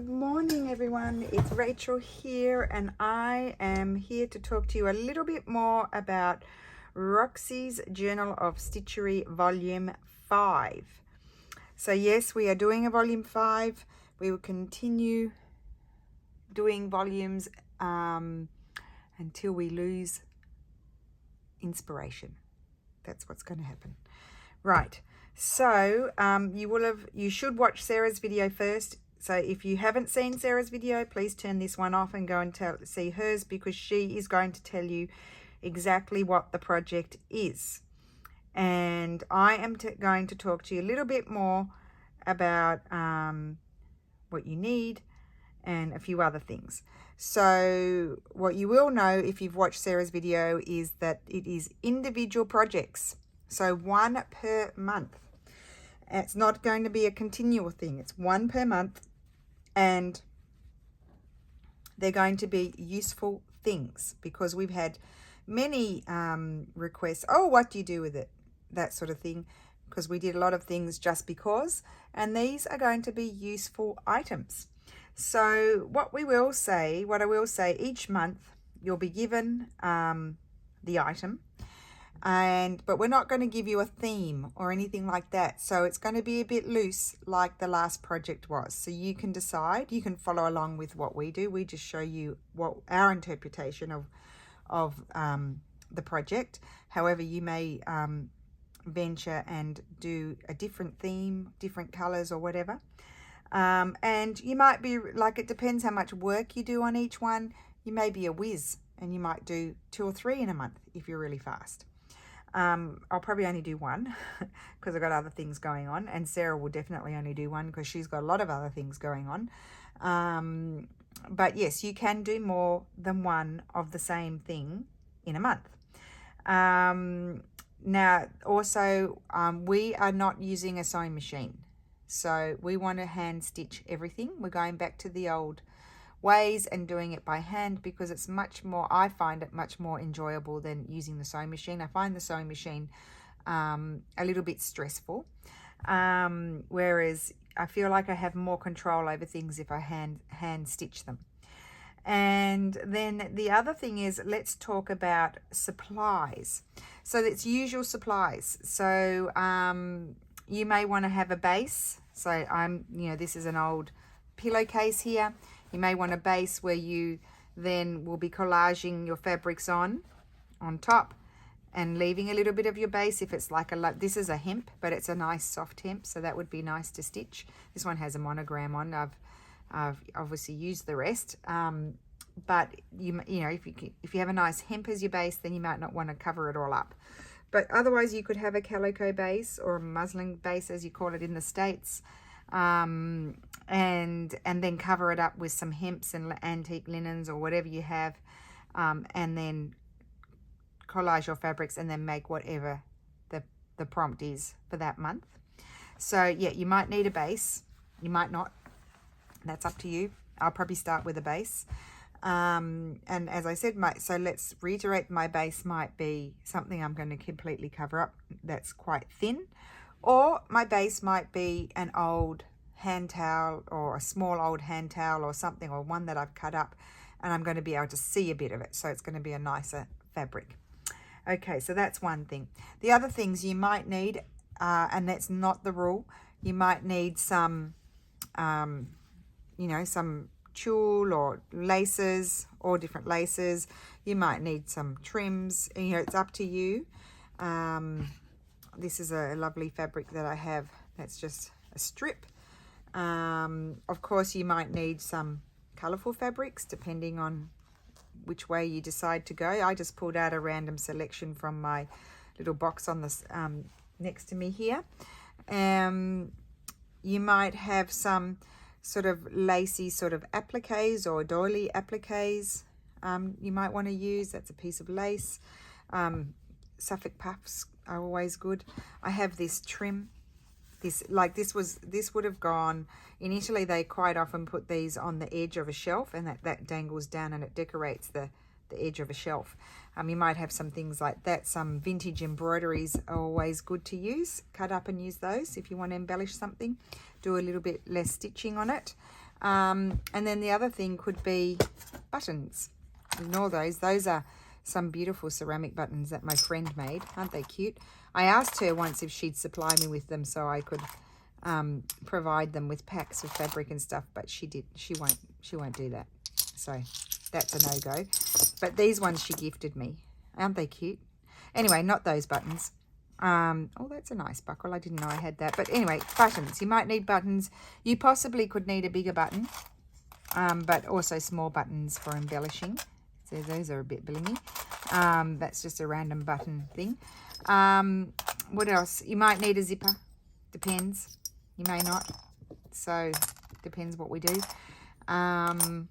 Good morning everyone, it's Rachel here and I am here to talk to you a little bit more about Roxy's Journal of Stitchery Volume 5. So yes, we are doing a Volume 5. We will continue doing volumes until we lose inspiration. That's what's going to happen. Right, so you should watch Sarah's video first. So if you haven't seen Sarah's video, please turn this one off and go and see hers, because she is going to tell you exactly what the project is. And I am going to talk to you a little bit more about what you need and a few other things. So what you will know if you've watched Sarah's video is that it is individual projects. So one per month. It's not going to be a continual thing. It's one per month. And they're going to be useful things, because we've had many requests. Oh, what do you do with it? That sort of thing, because we did a lot of things just because, and these are going to be useful items. So what I will say, each month you'll be given the item, but we're not going to give you a theme or anything like that. So it's going to be a bit loose, like the last project was. So you can decide, you can follow along with what we do. We just show you what our interpretation of the project. However, you may venture and do a different theme, different colors or whatever. And you might be like, it depends how much work you do on each one. You may be a whiz and you might do 2 or 3 in a month if you're really fast. I'll probably only do one because I've got other things going on, and Sarah will definitely only do one because she's got a lot of other things going on. But yes, you can do more than one of the same thing in a month. Now also, we are not using a sewing machine, so we want to hand stitch everything. We're going back to the old ways and doing it by hand, because it's much more, I find it much more enjoyable than using the sewing machine. I find the sewing machine a little bit stressful, whereas I feel like I have more control over things if I hand stitch them. And then the other thing is, let's talk about supplies. So that's usual supplies. So you may want to have a base. So this is an old pillowcase here. You may want a base where you then will be collaging your fabrics on top and leaving a little bit of your base. If it's like this is a hemp, but it's a nice soft hemp, so that would be nice to stitch. This one has a monogram on. I've obviously used the rest, but if you have a nice hemp as your base, then you might not want to cover it all up. But otherwise, you could have a calico base or a muslin base, as you call it in the States. And then cover it up with some hemps and antique linens or whatever you have, and then collage your fabrics and then make whatever the prompt is for that month. So yeah, you might need a base, you might not, that's up to you. I'll probably start with a base, and as I said, so let's reiterate, my base might be something I'm going to completely cover up that's quite thin. Or my base might be an old hand towel, or a small old hand towel or something, or one that I've cut up and I'm going to be able to see a bit of it. So it's going to be a nicer fabric. Okay, so that's one thing. The other things you might need, and that's not the rule, you might need some, some tulle or laces, or different laces. You might need some trims. It's up to you. This is a lovely fabric that I have that's just a strip. Of course, you might need some colourful fabrics depending on which way you decide to go. I just pulled out a random selection from my little box on this next to me here. You might have some sort of lacy sort of appliques or doily appliques you might want to use. That's a piece of lace. Suffolk puffs are always good. I have this trim. This would have gone, in Italy they quite often put these on the edge of a shelf, and that dangles down and it decorates the edge of a shelf. You might have some things like that. Some vintage embroideries are always good to use. Cut up and use those if you want to embellish something. Do a little bit less stitching on it. And then the other thing could be buttons. Ignore those. Those are some beautiful ceramic buttons that my friend made. Aren't they cute? I asked her once if she'd supply me with them so I could provide them with packs of fabric and stuff, but she won't do that. So that's a no-go. But these ones she gifted me. Aren't they cute? Anyway, not those buttons. Oh, that's a nice buckle. I didn't know I had that. But anyway, buttons. You might need buttons. You possibly could need a bigger button, but also small buttons for embellishing. So those are a bit blingy. That's just a random button thing. What else? You might need a zipper. Depends. You may not. So depends what we do. I'm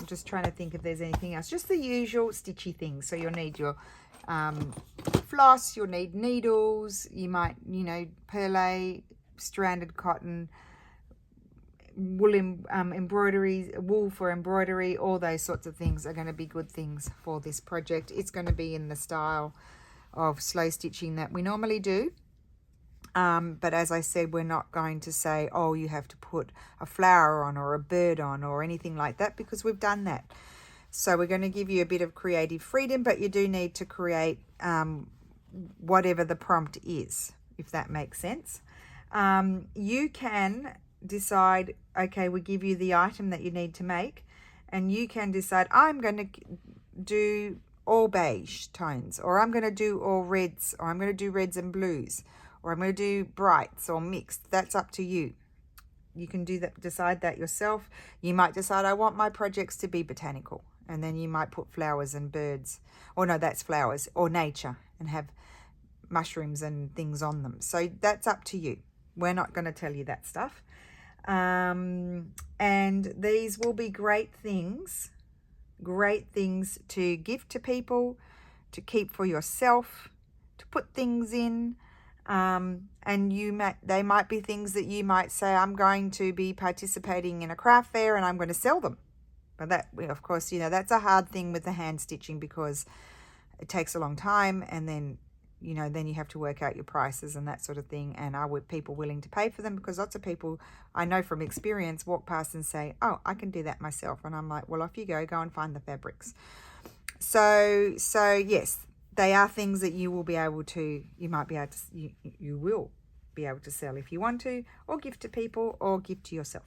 just trying to think if there's anything else. Just the usual stitchy things. So you'll need your floss, you'll need needles, you might, perlé, stranded cotton, wool embroidery, wool for embroidery. All those sorts of things are going to be good things for this project. It's going to be in the style of slow stitching that we normally do. But as I said, we're not going to say, oh, you have to put a flower on or a bird on or anything like that, because we've done that. So we're going to give you a bit of creative freedom, but you do need to create whatever the prompt is, if that makes sense. You can decide, okay, we give you the item that you need to make, and you can decide, I'm going to do all beige tones, or I'm going to do all reds, or I'm going to do reds and blues, or I'm going to do brights or mixed. That's up to you. You can do that, decide that yourself. You might decide, I want my projects to be botanical, and then you might put flowers and birds, or no, that's flowers, or nature, and have mushrooms and things on them. So that's up to you. We're not going to tell you that stuff. And these will be great things to gift to people, to keep for yourself, to put things in. And they might be things that you might say, I'm going to be participating in a craft fair and I'm going to sell them. But that, of course, that's a hard thing with the hand stitching, because it takes a long time, and then you have to work out your prices and that sort of thing. And are people willing to pay for them? Because lots of people, I know from experience, walk past and say, oh, I can do that myself. And I'm like, well, off you go and find the fabrics. So yes, they are things that you will be able to, you will be able to sell if you want to, or gift to people, or gift to yourself.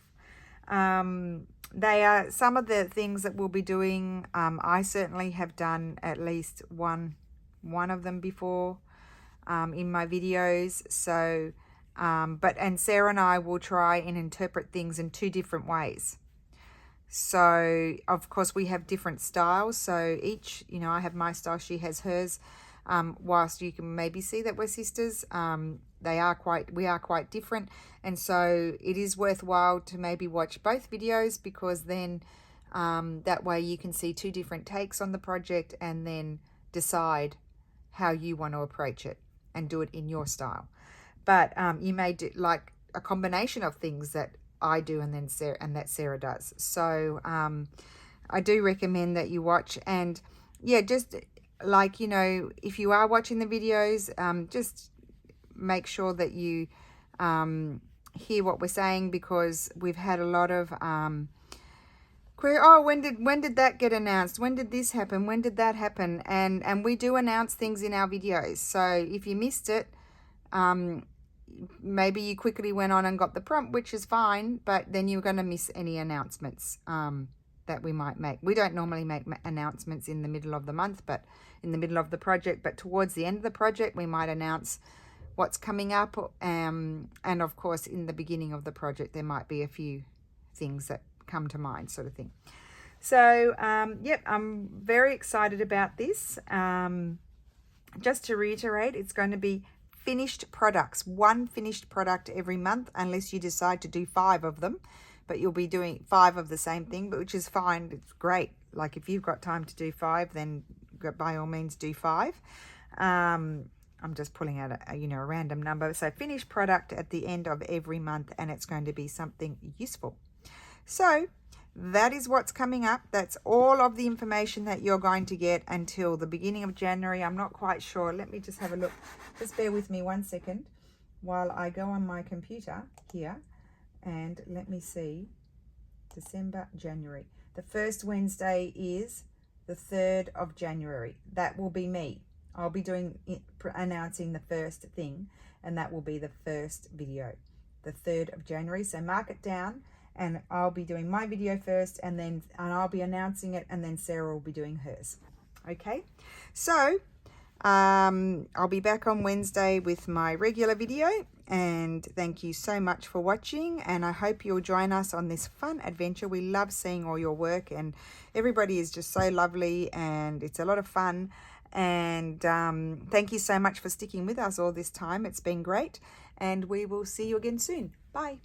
They are some of the things that we'll be doing. I certainly have done at least one of them before in my videos. So, and Sarah and I will try and interpret things in 2 different ways. So, of course, we have different styles. So each, I have my style, she has hers. Whilst you can maybe see that we're sisters, we are quite different. And so it is worthwhile to maybe watch both videos, because then that way you can see 2 different takes on the project, and then decide how you want to approach it and do it in your style. But you may do like a combination of things that I do and then Sarah does. So I do recommend that you watch. And yeah, just like, if you are watching the videos, just make sure that you hear what we're saying, because we've had a lot of oh, when did that get announced? When did this happen? When did that happen? And we do announce things in our videos. So if you missed it, maybe you quickly went on and got the prompt, which is fine, but then you're going to miss any announcements that we might make. We don't normally make announcements in the middle of the month, but in the middle of the project, but towards the end of the project, we might announce what's coming up. And of course, in the beginning of the project, there might be a few things that come to mind, sort of thing. So, yep, I'm very excited about this. Just to reiterate, it's going to be finished products, 1 finished product every month, unless you decide to do 5 of them, but you'll be doing 5 of the same thing, but which is fine. It's great. Like if you've got time to do 5, then by all means do 5. I'm just pulling out a random number. So finished product at the end of every month, and it's going to be something useful. So that is what's coming up. That's all of the information that you're going to get until the beginning of January. I'm not quite sure. Let me just have a look. Just bear with me 1 second while I go on my computer here And let me see, December, January. The first Wednesday is the 3rd of January. That will be me. I'll be doing it, announcing the first thing, and that will be the first video, the 3rd of January. So mark it down, and I'll be doing my video first, and I'll be announcing it, and then Sarah will be doing hers. Okay, so I'll be back on Wednesday with my regular video, and thank you so much for watching, and I hope you'll join us on this fun adventure. We love seeing all your work, and everybody is just so lovely, and it's a lot of fun. And thank you so much for sticking with us all this time. It's been great, and we will see you again soon. Bye.